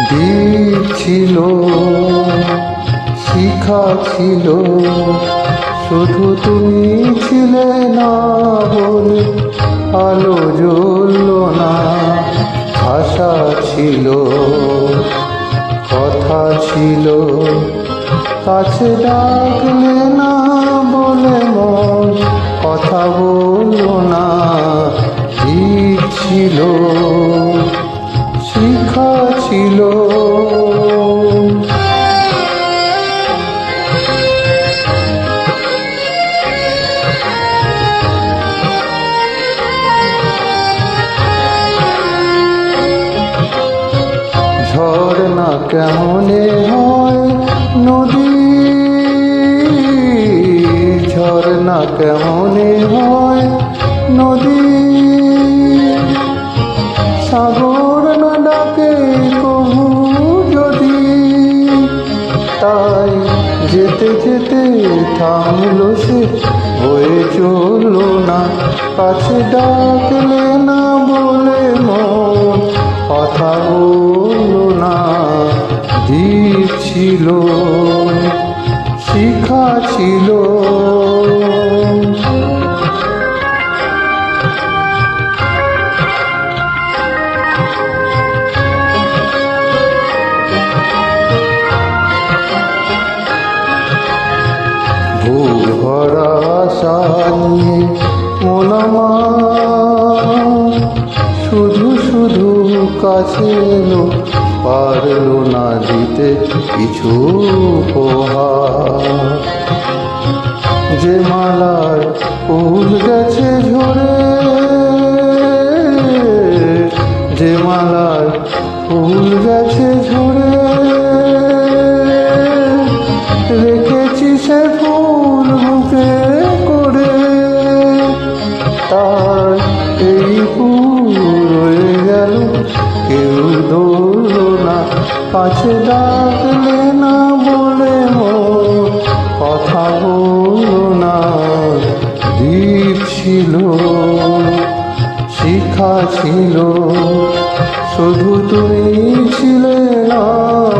দিক ছিল, শিখা ছিল, শুধু তুমি ছিলে না বলে আলো জ্বলল না। ভাষা ছিল, কথা ছিল, কাছে ডাকলে না বলে মন কথা বলল না। দিক ছিল, শিখা ছিল, ঝর্ণা কেমনে হয় নদী, ঝর্ণা কেমনে হয় নদী, সাগর না ডাকে কবু যদি। তাই যেতে যেতে থামলো সে, হয়ে চললো না। কাছে ডাকলে না বলে মন কথা বললো না। দিক ছিল, শিখা ছিল, ভরা আশা নিয়ে মন আমার শুধু শুধু কাছে এলো, পারলো না দিতে কিছু উপহার। যে মালার ফুল গেছে ঝরে, যে মালার ফুল গেছে ঝরে, রেখেছি সে ফুল বুকে করে। তার এই ফুল রয়ে গেল, কেউ ধরল না। কাছে ডাকলে না বলে মন কথা বলল না। দিক ছিল, শিখা ছিল, শুধু তুমি ছিলে না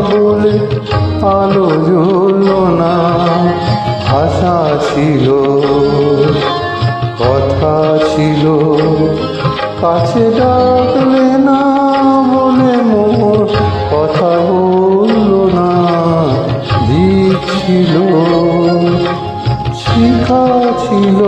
বলে আলো জ্বলল না। ভাষা ছিল, কথা ছিল, কাছে ডাকলে না বলে মোর কথা বলল না। দিক ছিল, শিখা ছিল।